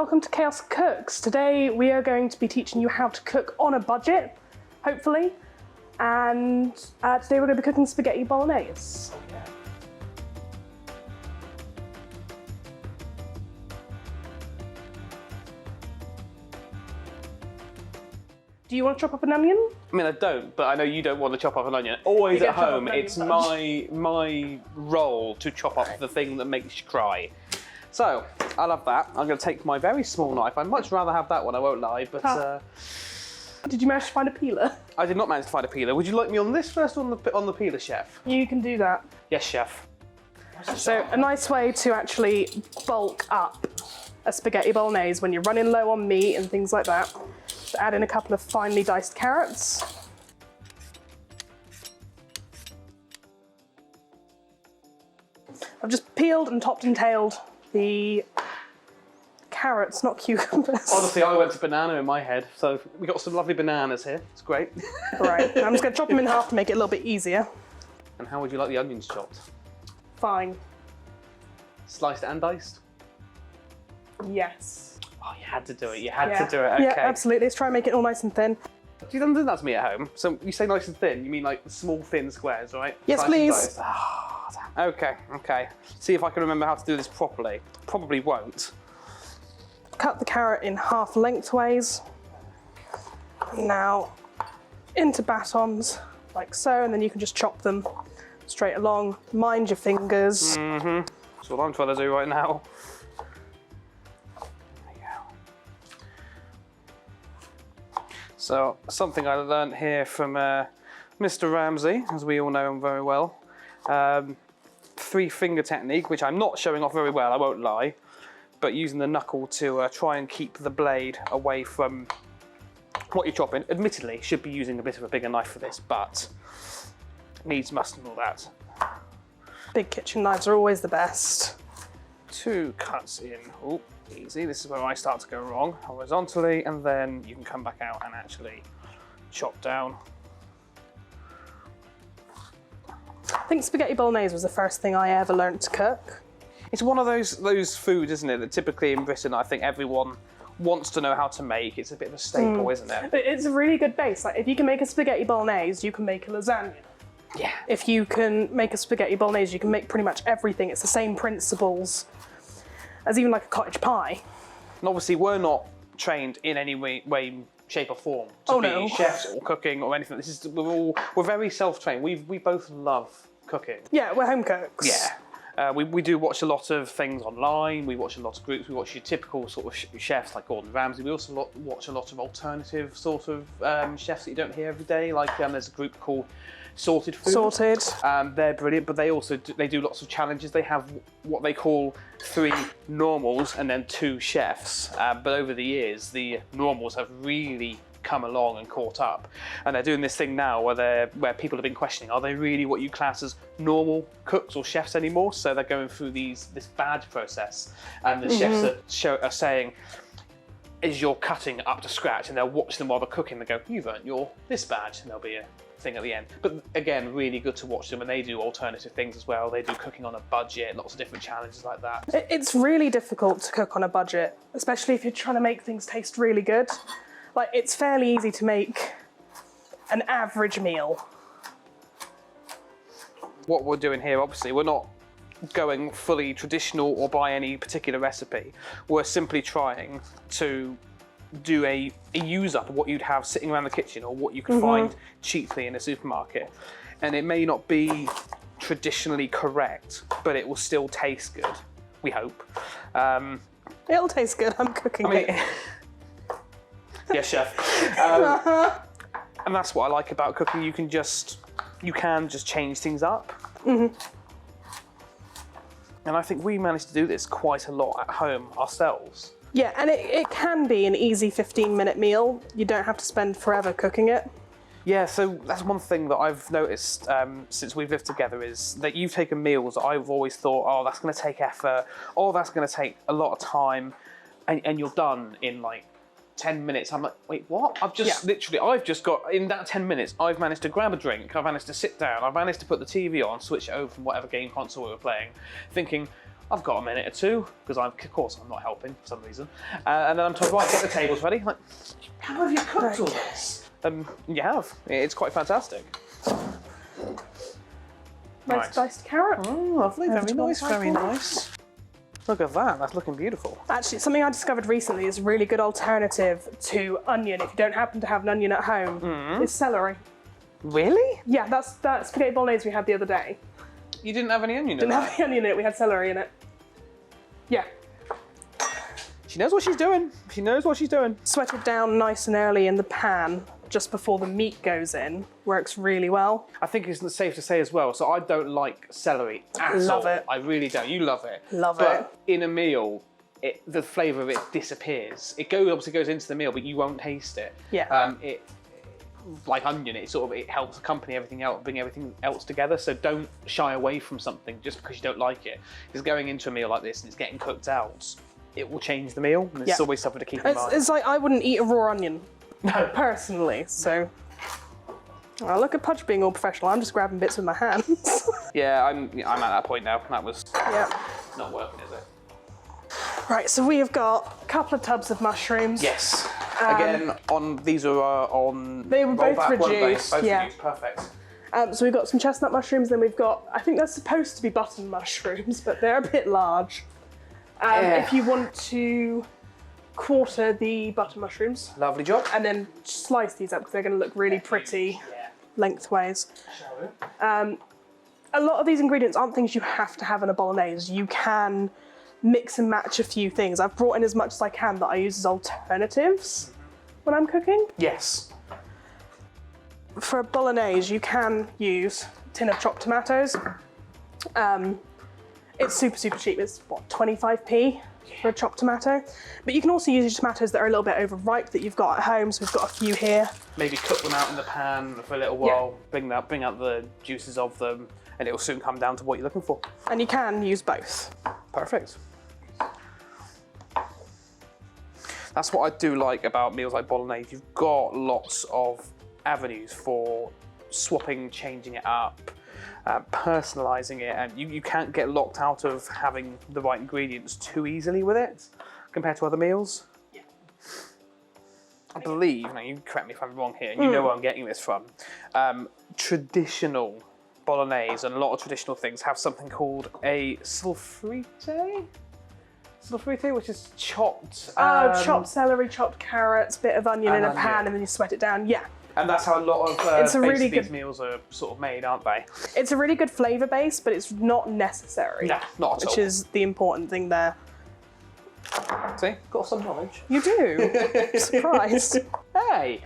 welcome to Chaos Cooks. Today we are going to be teaching you how to cook on a budget, hopefully, and today we're going to be cooking spaghetti bolognese. Do you want to chop up an onion? I mean, I don't, but I know you don't want to chop up an onion. Always at home, it's my role to chop up the thing that makes you cry. So, I love that. I'm going to take my very small knife. I'd much rather have that one, I won't lie, but... Did you manage to find a peeler? I did not manage to find a peeler. Would you like me on this first or on the peeler, chef? You can do that. Yes, chef. So, a nice way to actually bulk up a spaghetti bolognese when you're running low on meat and things like that. So add in a couple of finely diced carrots. I've just peeled and topped and tailed the carrots, not cucumbers. Honestly, I went to banana in my head, so we got some lovely bananas here. It's great. Right, I'm just going to chop them in half to make it a little bit easier. And how would you like the onions chopped? Fine. Sliced and diced? Yes. Oh, you had to do it. You had to do it. Okay. Yeah, absolutely. Let's try and make it all nice and thin. Do you do that to me at home? So you say nice and thin, you mean like small, thin squares, right? Yes, Sliced please. Oh, okay, okay. See if I can remember how to do this properly. Probably won't. Cut the carrot in half lengthways. Now into batons, like so, and then you can just chop them straight along. Mind your fingers. Mm-hmm. That's what I'm trying to do right now. So, something I learned here from Mr. Ramsay, as we all know him very well. Three-finger technique, which I'm not showing off very well, I won't lie, but using the knuckle to try and keep the blade away from what you're chopping. Admittedly, should be using a bit of a bigger knife for this, but needs must and all that. Big kitchen knives are always the best. 2 cuts in. Oh, easy. This is where I start to go wrong. Horizontally, and then you can come back out and actually chop down. I think spaghetti bolognese was the first thing I ever learned to cook. It's one of those foods, isn't it, that typically in Britain I think everyone wants to know how to make. It's a bit of a staple, isn't it? But it's a really good base. Like, if you can make a spaghetti bolognese, you can make a lasagna. Yeah. If you can make a spaghetti bolognese, you can make pretty much everything. It's the same principles as even like a cottage pie. And obviously we're not trained in any way, shape or form to be chefs or cooking or anything. This is we're very self-trained. We both love cooking. Yeah, we're home cooks. Yeah. We do watch a lot of things online, we watch a lot of groups, we watch your typical sort of chefs like Gordon Ramsay. We also watch a lot of alternative sort of chefs that you don't hear every day, like there's a group called Sorted Food. Sorted. They're brilliant, but they also do lots of challenges. They have what they call 3 normals and then 2 chefs. But over the years, the normals have really come along and caught up, and they're doing this thing now where people have been questioning, are they really what you class as normal cooks or chefs anymore? So they're going through this badge process, and the chefs are saying, is your cutting up to scratch? And they'll watch them while they're cooking. They go, you've earned your this badge, and there'll be a thing at the end. But again, really good to watch them, and they do alternative things as well. They do cooking on a budget, lots of different challenges like that. It's really difficult to cook on a budget, especially if you're trying to make things taste really good. Like, it's fairly easy to make an average meal. What we're doing here, obviously, we're not going fully traditional or by any particular recipe. We're simply trying to do a use-up of what you'd have sitting around the kitchen or what you could find cheaply in a supermarket. And it may not be traditionally correct, but it will still taste good, we hope. It'll taste good, I'm cooking it. Yes, chef. And that's what I like about cooking. You can just change things up. And I think we managed to do this quite a lot at home ourselves. Yeah, and it can be an easy 15-minute meal. You don't have to spend forever cooking it. Yeah, so that's one thing that I've noticed since we've lived together, is that you've taken meals that I've always thought, oh, that's going to take effort, oh, that's going to take a lot of time, and you're done in like 10 minutes. I'm like, wait, what? I've just got, in that 10 minutes, I've managed to grab a drink, I've managed to sit down, I've managed to put the TV on, switch it over from whatever game console we were playing, thinking, I've got a minute or two, because of course I'm not helping for some reason. And then I'm told, right, get the tables ready. I'm like, how have you cooked all this? You have. It's quite fantastic. Nice diced carrot. Oh, lovely, very nice, very nice. Look at that, that's looking beautiful. Actually, something I discovered recently is a really good alternative to onion, if you don't happen to have an onion at home, is celery. Really? Yeah, that's that spaghetti bolognese we had the other day. You didn't have any onion in it? Didn't have the onion in it, we had celery in it. Yeah. She knows what she's doing. She knows what she's doing. Sweat it down nice and early in the pan, just before the meat goes in, works really well. I think it's safe to say as well, so I don't like celery at all. Love it. I really don't. You love it. Love but in a meal, the flavour of it disappears. It obviously goes into the meal, but you won't taste it. Yeah. Like onion, it helps accompany everything else, bring everything else together. So don't shy away from something just because you don't like it. Because going into a meal like this and it's getting cooked out, it will change the meal, and it's always something to keep in mind. It's like I wouldn't eat a raw onion, personally. So, oh, look at Pudge being all professional. I'm just grabbing bits with my hands. Yeah, I'm at that point now. That was not working, is it? Right, so we have got a couple of tubs of mushrooms. Yes. Again, these are on. They were both reduced. Both yeah. reduced. Perfect. So we've got some chestnut mushrooms, then we've got, I think they're supposed to be button mushrooms, but they're a bit large. If you want to quarter the button mushrooms. Lovely job. And then slice these up because they're going to look really pretty lengthways. A lot of these ingredients aren't things you have to have in a bolognese. You can mix and match a few things. I've brought in as much as I can that I use as alternatives when I'm cooking. Yes. For a bolognese, you can use a tin of chopped tomatoes. It's super, super cheap. It's what, 25p for a chopped tomato. But you can also use your tomatoes that are a little bit overripe that you've got at home. So we've got a few here. Maybe cook them out in the pan for a little while, bring out the juices of them, and it will soon come down to what you're looking for. And you can use both. Perfect. That's what I do like about meals like bolognese. You've got lots of avenues for swapping, changing it up, personalising it, and you can't get locked out of having the right ingredients too easily with it compared to other meals. Yeah. I believe, now you correct me if I'm wrong here, and you know where I'm getting this from, traditional bolognese and a lot of traditional things have something called a sulfrite? Sulfrite, which is chopped. Chopped celery, chopped carrots, bit of onion in a pan, and then you sweat it down. Yeah. And that's how a lot of these meals are sort of made, aren't they? It's a really good flavour base, but it's not necessary. No, not at all. Which is the important thing there. See, got some knowledge. You do. Surprised. Hey,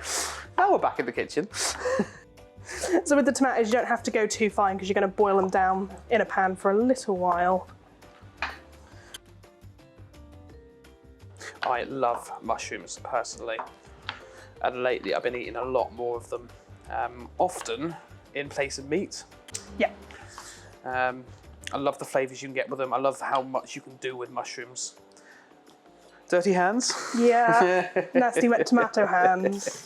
now we're back in the kitchen. So with the tomatoes, you don't have to go too fine because you're going to boil them down in a pan for a little while. I love mushrooms personally, and lately I've been eating a lot more of them, often in place of meat. Yeah. I love the flavours you can get with them. I love how much you can do with mushrooms. Dirty hands? Yeah, nasty wet tomato hands.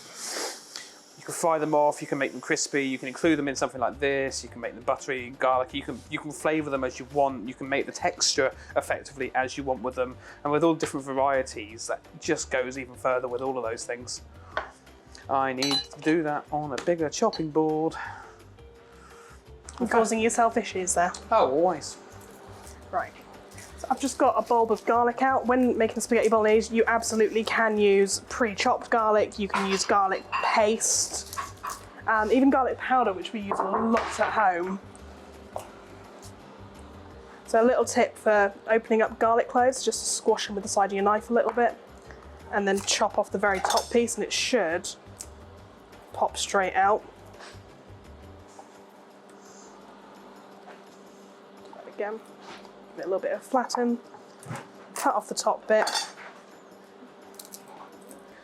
You can fry them off, you can make them crispy, you can include them in something like this, you can make them buttery, garlicky, you can flavour them as you want, you can make the texture effectively as you want with them, and with all different varieties, that just goes even further with all of those things. I need to do that on a bigger chopping board. You're causing yourself issues there. Oh, always. Right. So I've just got a bulb of garlic out. When making spaghetti bolognese, you absolutely can use pre-chopped garlic. You can use garlic paste, even garlic powder, which we use a lot at home. So a little tip for opening up garlic cloves, just squash them with the side of your knife a little bit, and then chop off the very top piece, and it should pop straight out. Do that again. Give it a little bit of flatten, cut off the top bit.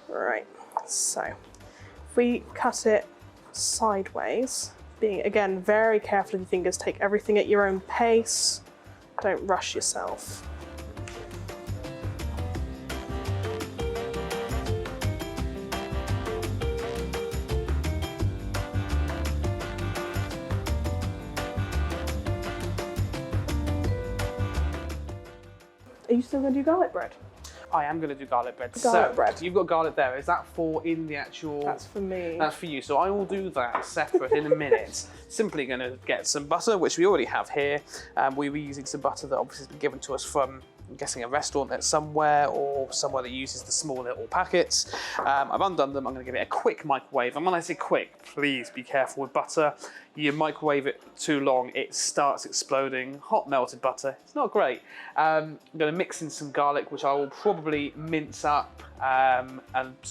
Right, so if we cut it sideways, being again very careful with your fingers, take everything at your own pace, don't rush yourself. Are you still going to do garlic bread? I am going to do garlic bread. Garlic bread. You've got garlic there. Is that for in the actual... That's for me. That's for you. So I will do that separate in a minute. Simply going to get some butter, which we already have here. We were using some butter that obviously has been given to us from, I'm guessing, a restaurant at somewhere or somewhere that uses the small little packets. I've undone them. I'm going to give it a quick microwave. And when I say quick, please be careful with butter. You microwave it too long, it starts exploding. Hot melted butter, it's not great. I'm going to mix in some garlic, which I will probably mince up and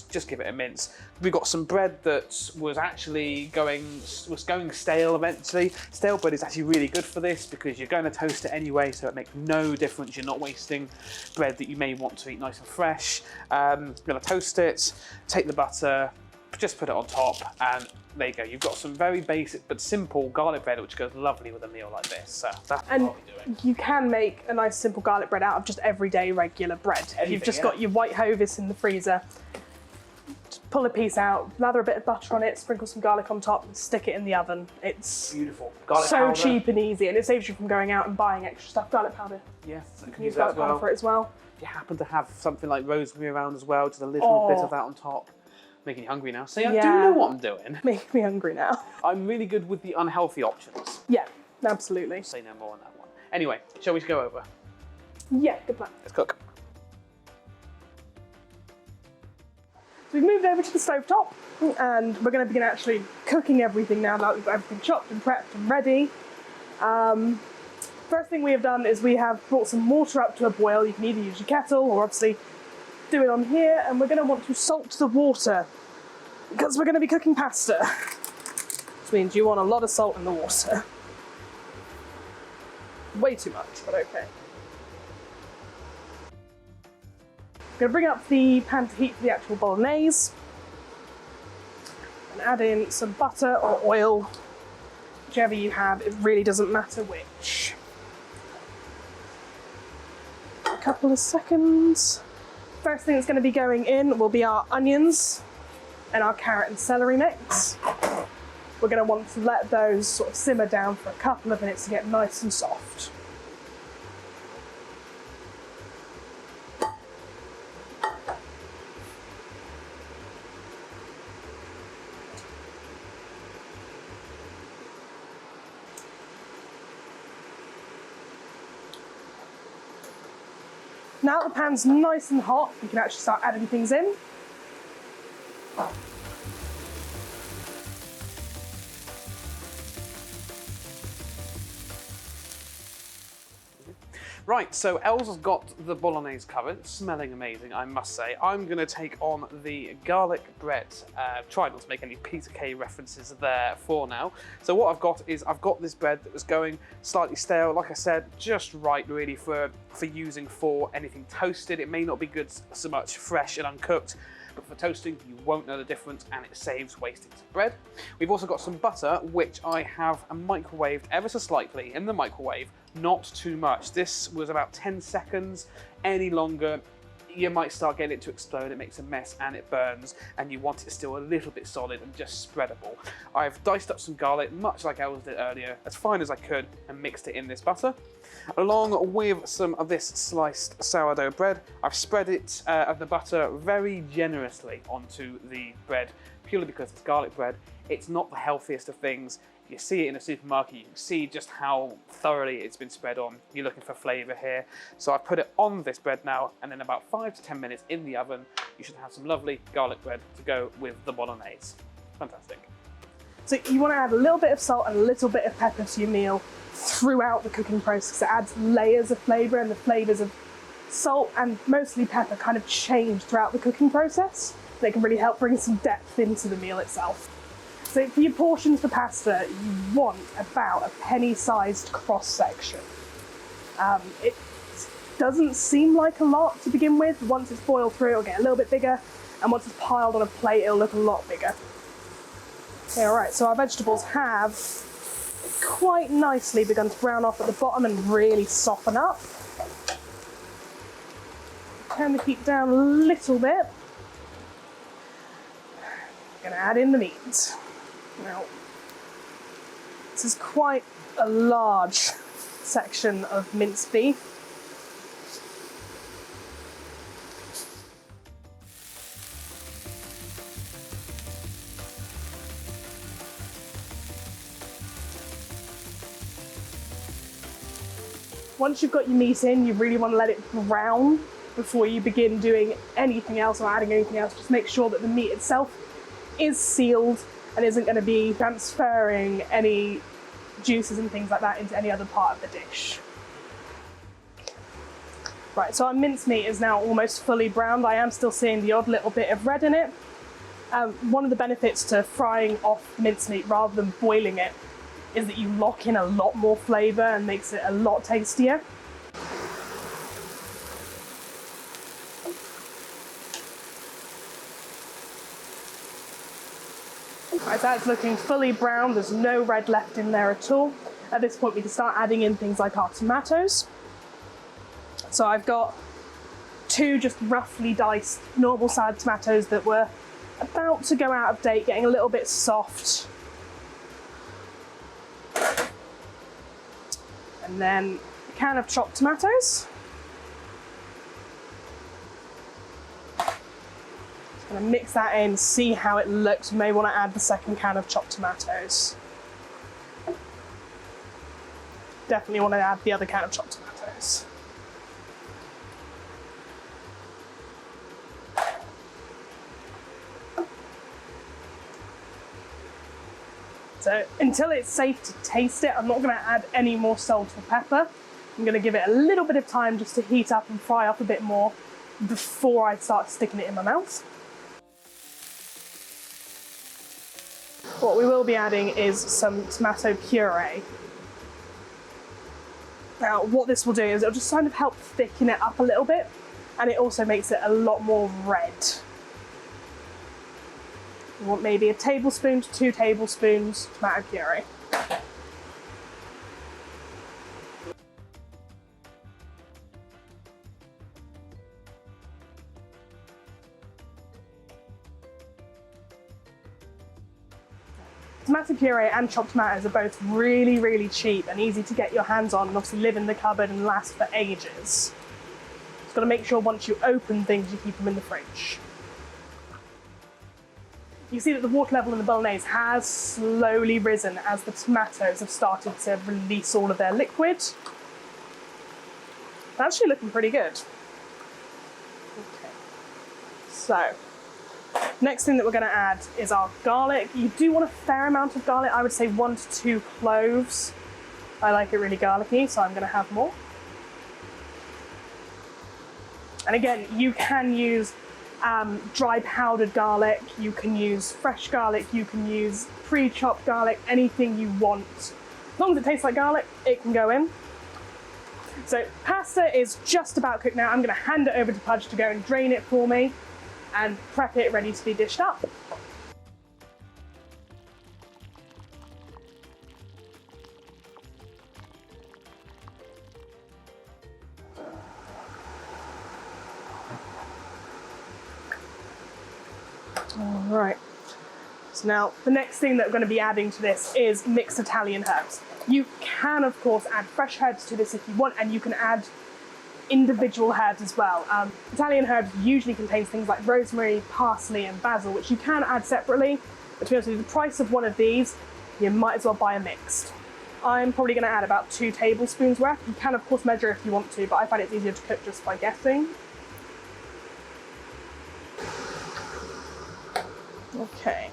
just give it a mince. We've got some bread that was actually going stale eventually. Stale bread is actually really good for this because you're going to toast it anyway, so it makes no difference. You're not wasting bread that you may want to eat nice and fresh. I'm going to toast it, take the butter, just put it on top, and there you go. You've got some very basic but simple garlic bread, which goes lovely with a meal like this. So that's what I'll be doing. You can make a nice simple garlic bread out of just everyday regular bread. You've just got your white Hovis in the freezer. Just pull a piece out, lather a bit of butter on it, sprinkle some garlic on top, and stick it in the oven. It's beautiful. Garlic so powder. cheap and easy, and it saves you from going out and buying extra stuff. Garlic powder. Yes, You can use garlic powder for it as well. If you happen to have something like rosemary around as well, just a little bit of that on top. Making you hungry now. See, I do know what I'm doing. Make me hungry now. I'm really good with the unhealthy options. Yeah, absolutely. Say no more on that one. Anyway, shall we go over? Yeah, good plan. Let's cook. So we've moved over to the stovetop, and we're going to begin actually cooking everything now that we've got everything chopped and prepped and ready. First thing we have done is we have brought some water up to a boil. You can either use your kettle or obviously do it on here, and we're going to want to salt the water because we're going to be cooking pasta, which means you want a lot of salt in the water. Way too much, but okay. I'm going to bring up the pan to heat for the actual bolognese and add in some butter or oil, whichever you have. It really doesn't matter which. A couple of seconds. First thing that's going to be going in will be our onions and our carrot and celery mix. We're going to want to let those sort of simmer down for a couple of minutes to get nice and soft. Now that the pan's nice and hot, we can actually start adding things in. Right, so Elz has got the bolognese covered. It's smelling amazing, I must say. I'm going to take on the garlic bread. Try not to make any Peter Kay references there for now. So what I've got is I've got this bread that was going slightly stale. Like I said, just right really for using for anything toasted. It may not be good so much fresh and uncooked, but for toasting, you won't know the difference and it saves wasting some bread. We've also got some butter, which I have microwaved ever so slightly in the microwave, not too much. This was about 10 seconds. Any longer, you might start getting it to explode. It makes a mess and it burns, and you want it still a little bit solid and just spreadable. I've diced up some garlic, much like Elz did earlier, as fine as I could, and mixed it in this butter. Along with some of this sliced sourdough bread, I've spread it of the butter very generously onto the bread, purely because it's garlic bread. It's not the healthiest of things. You see it in a supermarket, you can see just how thoroughly it's been spread on. You're looking for flavour here. So I put it on this bread now, and then about 5 to 10 minutes in the oven, you should have some lovely garlic bread to go with the bolognese. Fantastic. So you want to add a little bit of salt and a little bit of pepper to your meal throughout the cooking process. It adds layers of flavour, and the flavours of salt and mostly pepper kind of change throughout the cooking process. They can really help bring some depth into the meal itself. So for your portions for pasta, you want about a penny-sized cross-section. It doesn't seem like a lot to begin with. Once it's boiled through, it'll get a little bit bigger, and once it's piled on a plate, it'll look a lot bigger. Okay, all right, so our vegetables have quite nicely begun to brown off at the bottom and really soften up. Turn the heat down a little bit. I'm gonna add in the meat. Now, this is quite a large section of minced beef. Once you've got your meat in, you really want to let it brown before you begin doing anything else or adding anything else. Just make sure that the meat itself is sealed and isn't going to be transferring any juices and things like that into any other part of the dish. Right, so our mincemeat is now almost fully browned. I am still seeing the odd little bit of red in it. One of the benefits to frying off mincemeat rather than boiling it is that you lock in a lot more flavour and makes it a lot tastier. Right, so that's looking fully brown. There's no red left in there at all. At this point we can start adding in things like our tomatoes. So I've got 2 just roughly diced normal sized tomatoes that were about to go out of date, getting a little bit soft. And then a can of chopped tomatoes. Just going to mix that in, see how it looks. You may want to add the second can of chopped tomatoes. Definitely want to add the other can of chopped tomatoes. So until it's safe to taste it, I'm not going to add any more salt or pepper. I'm going to give it a little bit of time just to heat up and fry up a bit more before I start sticking it in my mouth. What we will be adding is some tomato puree. Now what this will do is it'll just kind of help thicken it up a little bit, and it also makes it a lot more red. You want maybe a tablespoon to 2 tablespoons tomato puree. Tomato puree and chopped tomatoes are both really, really cheap and easy to get your hands on, and obviously live in the cupboard and last for ages. Just got to make sure once you open things you keep them in the fridge. You see that the water level in the bolognese has slowly risen as the tomatoes have started to release all of their liquid. It's actually looking pretty good. Okay. So, next thing that we're going to add is our garlic. You do want a fair amount of garlic. I would say 1 to 2 cloves. I like it really garlicky, so I'm going to have more. And again, you can use dry powdered garlic, you can use fresh garlic, you can use pre-chopped garlic, anything you want. As long as it tastes like garlic, it can go in. So pasta is just about cooked now. I'm going to hand it over to Pudge to go and drain it for me and prep it ready to be dished up. Alright, so now the next thing that we're going to be adding to this is mixed Italian herbs. You can of course add fresh herbs to this if you want, and you can add individual herbs as well. Italian herbs usually contains things like rosemary, parsley and basil, which you can add separately, but to be honest with you, the price of one of these, you might as well buy a mixed. I'm probably going to add about 2 tablespoons worth. You can of course measure if you want to, but I find it's easier to cook just by guessing. Okay.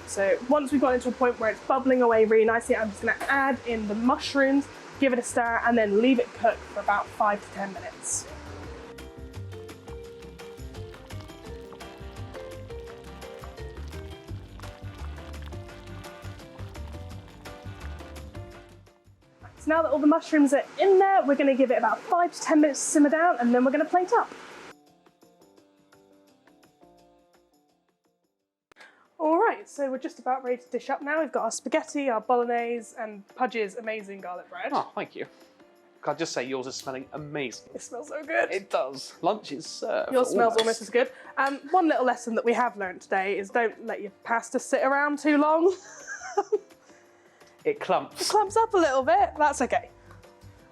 So once we've got into a point where it's bubbling away really nicely, I'm just going to add in the mushrooms, give it a stir, and then leave it cook for about 5 to 10 minutes. So now that all the mushrooms are in there, we're going to give it about 5 to 10 minutes to simmer down, and then we're going to plate up. Alright, so we're just about ready to dish up now. We've got our spaghetti, our bolognese, and Pudge's amazing garlic bread. Oh, thank you. Can I just say yours is smelling amazing. It smells so good. It does. Lunch is served. Yours smells almost as good. One little lesson that we have learned today is don't let your pasta sit around too long. It clumps. It clumps up a little bit. That's okay.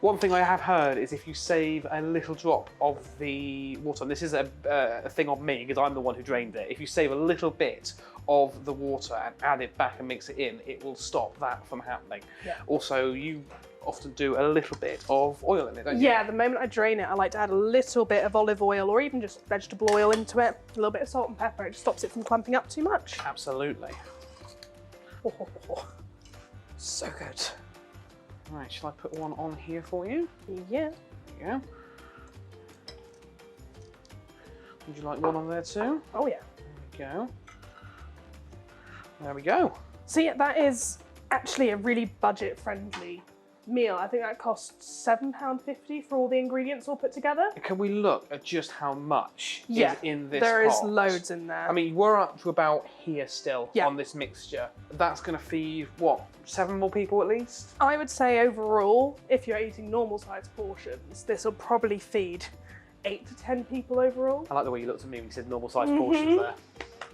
One thing I have heard is if you save a little drop of the water, and this is a thing on me because I'm the one who drained it, if you save a little bit of the water and add it back and mix it in, it will stop that from happening. Yeah. Also, you often do a little bit of oil in it, don't you? Yeah, the moment I drain it, I like to add a little bit of olive oil or even just vegetable oil into it, a little bit of salt and pepper. It just stops it from clumping up too much. Absolutely. Oh, so good. Right, shall I put one on here for you? Yeah. There you go. Would you like one on there too? Oh yeah. There we go. There we go. So yeah, that is actually a really budget-friendly meal. I think that costs £7.50 for all the ingredients all put together. Can we look at just how much is in this there is pot? loads in there. I mean, we're up to about here still Yeah. on this mixture. That's going to feed, what, 7 more people at least? I would say overall, if you're eating normal sized portions, this will probably feed 8 to 10 people overall. I like the way you looked at me when you said normal size portions there.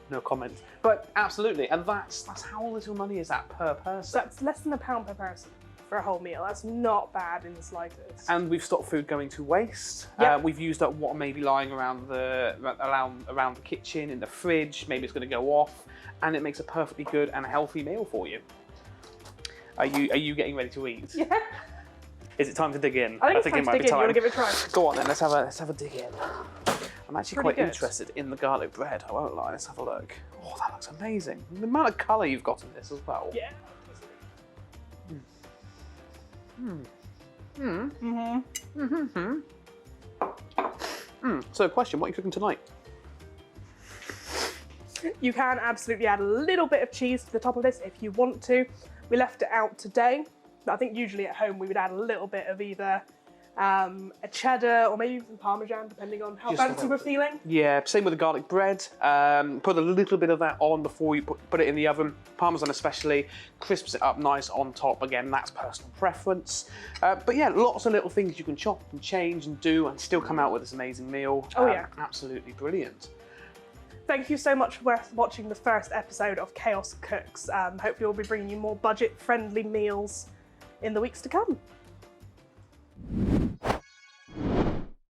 No comment. But absolutely, and that's how little money is that per person. That's less than £1 per person for a whole meal. That's not bad in the slightest. And we've stopped food going to waste. Yep. We've used up what may be lying around the kitchen, in the fridge. Maybe it's going to go off, and it makes a perfectly good and healthy meal for you. Are you getting ready to eat? Yeah. Is it time to dig in? I think it's time to dig in. You want to give it a try? Go on then. Let's have a dig in. I'm actually Pretty quite good. interested in the garlic bread. I won't lie. Let's have a look. Oh, that looks amazing. The amount of colour you've got in this as well. Yeah. So, question: what are you cooking tonight? You can absolutely add a little bit of cheese to the top of this if you want to. We left it out today. I think usually at home we would add a little bit of either a cheddar or maybe even Parmesan, depending on how Just fancy we're feeling. Yeah, same with the garlic bread. Put a little bit of that on before you put it in the oven. Parmesan especially crisps it up nice on top. Again, that's personal preference. But yeah, lots of little things you can chop and change and do and still come out with this amazing meal. Oh yeah. Absolutely brilliant. Thank you so much for watching the first episode of CHOAS Cooks. Hopefully we'll be bringing you more budget-friendly meals in the weeks to come.